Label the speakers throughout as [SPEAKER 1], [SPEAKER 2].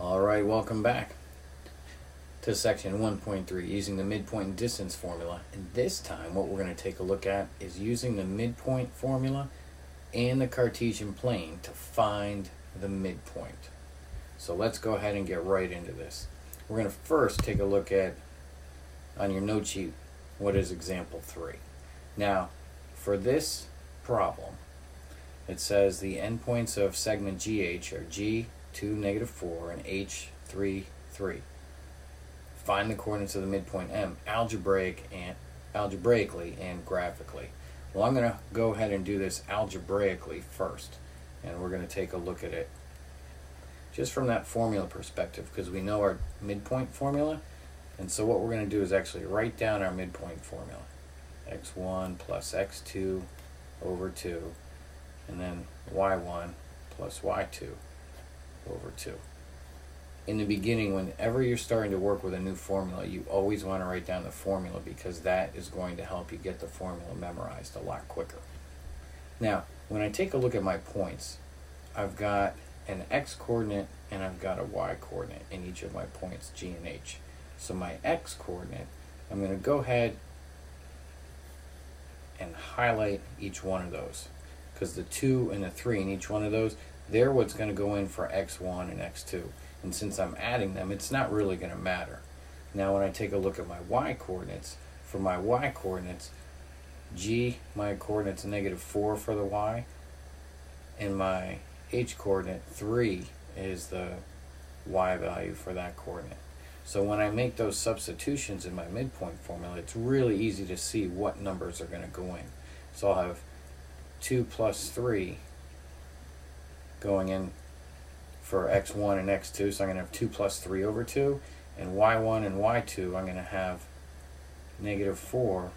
[SPEAKER 1] Alright, welcome back to section 1.3, using the midpoint and distance formula. And this time what we're going to take a look at is using the midpoint formula and the Cartesian plane to find the midpoint. So let's go ahead and get right into this. We're going to first take a look at, on your note sheet, what is example 3. Now, for this problem, it says the endpoints of segment GH are G 2, -4, and H 3, 3. Find the coordinates of the midpoint M algebraically and graphically. Well, I'm going to go ahead and do this algebraically first, and we're going to take a look at it just from that formula perspective, because we know our midpoint formula. And so what we're going to do is actually write down our midpoint formula. x1 plus x2 over 2, and then y1 plus y2 over 2. In the beginning, whenever you're starting to work with a new formula, you always want to write down the formula, because that is going to help you get the formula memorized a lot quicker. Now, when I take a look at my points, I've got an x coordinate and I've got a y coordinate in each of my points, G and H. So my x coordinate, I'm going to go ahead and highlight each one of those, because the 2 and the 3 in each one of those, they're what's going to go in for x1 and x2. And since I'm adding them, it's not really going to matter. Now when I take a look at my y coordinates, for my y coordinates, G, my coordinate's -4 for the y, and my H coordinate 3 is the y value for that coordinate. So when I make those substitutions in my midpoint formula, it's really easy to see what numbers are going to go in. So I'll have 2 plus 3 going in for x1 and x2, so I'm going to have 2 plus 3 over 2, and y1 and y2 I'm going to have -4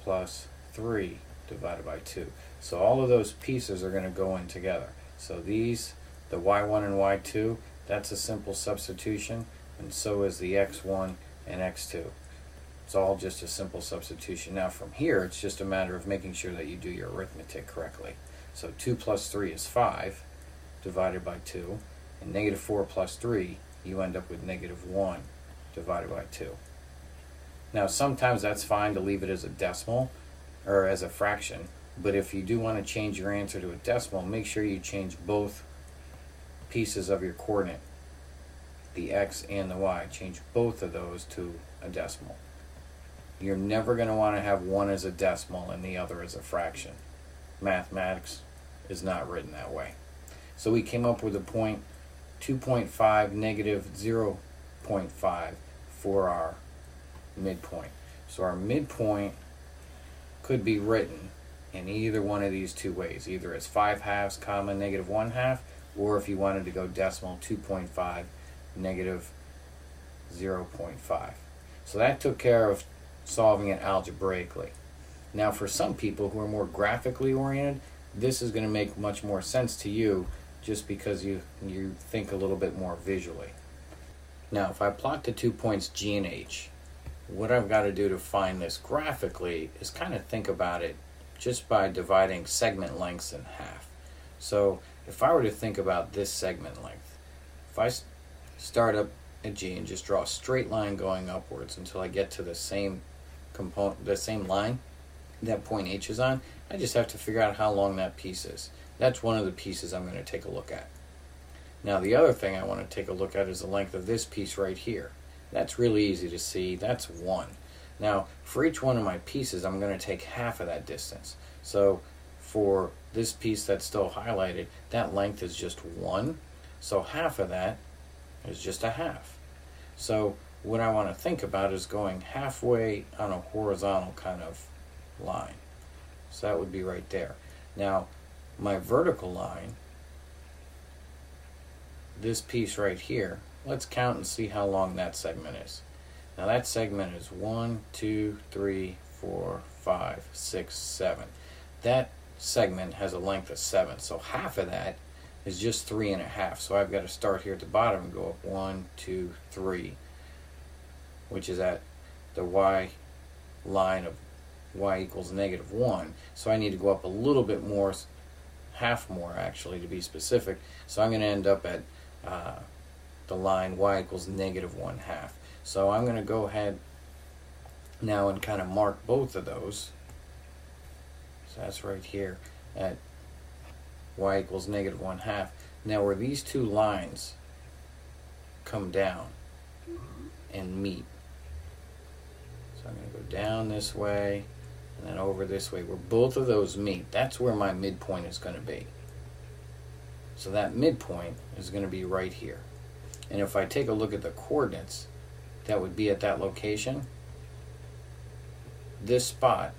[SPEAKER 1] plus 3 divided by 2. So all of those pieces are going to go in together. So these, the y1 and y2, that's a simple substitution, and so is the x1 and x2. It's all just a simple substitution. Now from here, it's just a matter of making sure that you do your arithmetic correctly. So 2 plus 3 is 5 divided by 2, and -4 plus 3, you end up with -1 divided by 2. Now sometimes that's fine to leave it as a decimal or as a fraction, but if you do want to change your answer to a decimal, make sure you change both pieces of your coordinate, the x and the y. Change both of those to a decimal. You're never going to want to have one as a decimal and the other as a fraction. Mathematics is not written that way. So we came up with a point 2.5, -0.5 for our midpoint. So our midpoint could be written in either one of these two ways, either as 5/2, -1/2, or if you wanted to go decimal, 2.5, -0.5. So that took care of solving it algebraically. Now for some people who are more graphically oriented, this is going to make much more sense to you, just because you think a little bit more visually. Now if I plot the 2 points G and H, what I've got to do to find this graphically is kind of think about it just by dividing segment lengths in half. So if I were to think about this segment length, if I start up at G and just draw a straight line going upwards until I get to the same component, the same line that point H is on, I just have to figure out how long that piece is. That's one of the pieces I'm going to take a look at. Now the other thing I want to take a look at is the length of this piece right here. That's really easy to see. That's 1. Now for each one of my pieces, I'm going to take half of that distance. So for this piece that's still highlighted, that length is just 1. So half of that is just a half. So what I want to think about is going halfway on a horizontal kind of line. So that would be right there. Now my vertical line, this piece right here, let's count and see how long that segment is. Now that segment is 1, 2, 3, 4, 5, 6, 7. That segment has a length of 7, so half of that is just 3.5. So I've got to start here at the bottom and go up 1, 2, 3, which is at the y line of y equals -1. So I need to go up a little bit more, half more actually to be specific. So I'm going to end up at the line y equals -1/2. So I'm going to go ahead now and kind of mark both of those. So that's right here at y equals -1/2. Now where these two lines come down and meet, so I'm going to go down this way and then over this way, where both of those meet, that's where my midpoint is going to be. So that midpoint is going to be right here. And if I take a look at the coordinates that would be at that location, this spot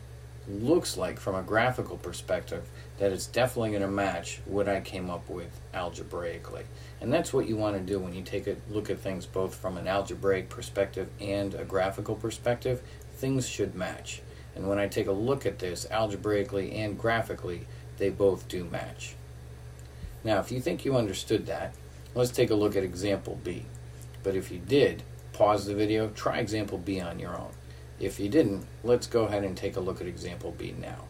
[SPEAKER 1] looks like, from a graphical perspective, that it's definitely going to match what I came up with algebraically. And that's what you want to do when you take a look at things both from an algebraic perspective and a graphical perspective. Things should match. And when I take a look at this algebraically and graphically, they both do match. Now, if you think you understood that, let's take a look at example B. But if you did, pause the video, try example B on your own. If you didn't, let's go ahead and take a look at example B now.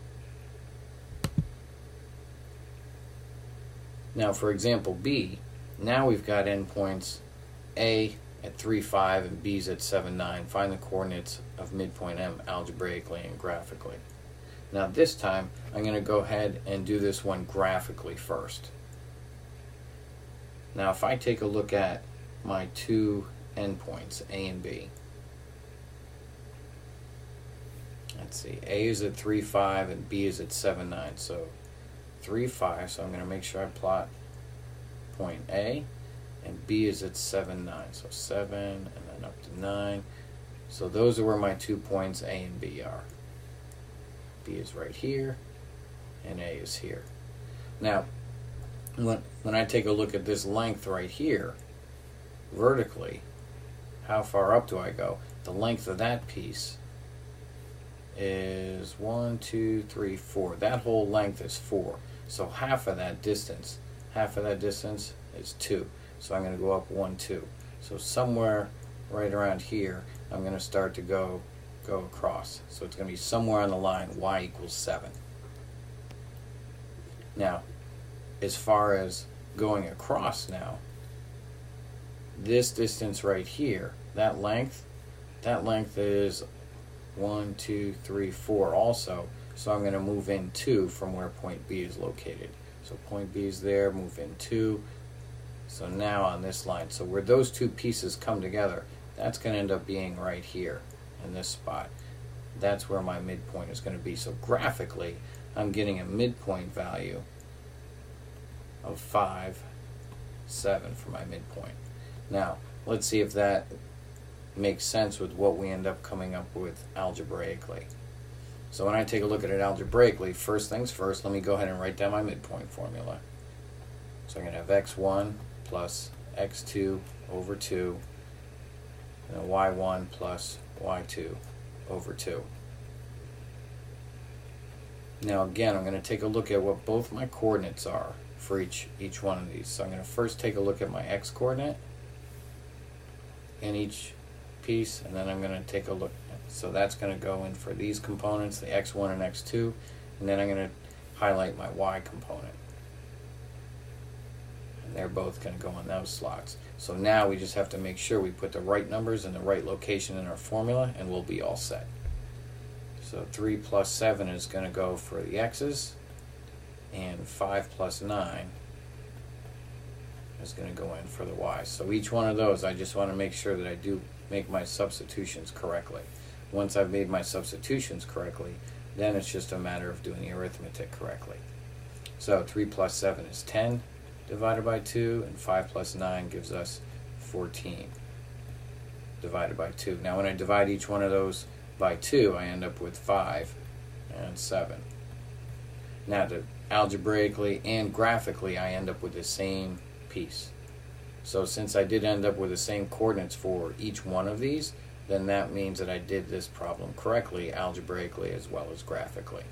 [SPEAKER 1] Now for example B, now we've got endpoints A at 3, 5 and B's at 7, 9. Find the coordinates of midpoint M algebraically and graphically. Now this time I'm going to go ahead and do this one graphically first. Now if I take a look at my two endpoints, A and B, let's see, A is at 3, 5 and B is at 7, 9. So 3, 5, so I'm going to make sure I plot point A, and B is at 7, 9. So 7 and then up to 9. So those are where my 2 points A and B are. B is right here and A is here. Now when I take a look at this length right here vertically, how far up do I go? The length of that piece is 1, 2, 3, 4. That whole length is 4. So half of that distance is 2. So I'm going to go up 1, 2. So somewhere right around here, I'm going to start to go across. So it's going to be somewhere on the line y equals 7. Now, as far as going across now, this distance right here, that length is 1, 2, 3, 4 also. So I'm going to move in 2 from where point B is located. So point B is there, move in 2. So now on this line, so where those two pieces come together, that's going to end up being right here in this spot. That's where my midpoint is going to be. So graphically, I'm getting a midpoint value of 5, 7 for my midpoint. Now, let's see if that makes sense with what we end up coming up with algebraically. So when I take a look at it algebraically, first things first, let me go ahead and write down my midpoint formula. So I'm going to have x1 plus x2 over 2, and then y1 plus y2 over 2. Now again, I'm going to take a look at what both my coordinates are for each one of these. So I'm going to first take a look at my x coordinate in each piece, and then I'm going to take a look. So that's going to go in for these components, the x1 and x2, and then I'm going to highlight my y component. And they're both going to go in those slots. So now we just have to make sure we put the right numbers in the right location in our formula, and we'll be all set. So 3 plus 7 is going to go for the x's, and 5 plus 9 is going to go in for the y's. So each one of those, I just want to make sure that I do make my substitutions correctly. Once I've made my substitutions correctly, then it's just a matter of doing the arithmetic correctly. So 3 plus 7 is 10 divided by 2, and 5 plus 9 gives us 14 divided by 2. Now when I divide each one of those by 2, I end up with 5 and 7. Now algebraically and graphically, I end up with the same piece. So since I did end up with the same coordinates for each one of these, then that means that I did this problem correctly algebraically as well as graphically.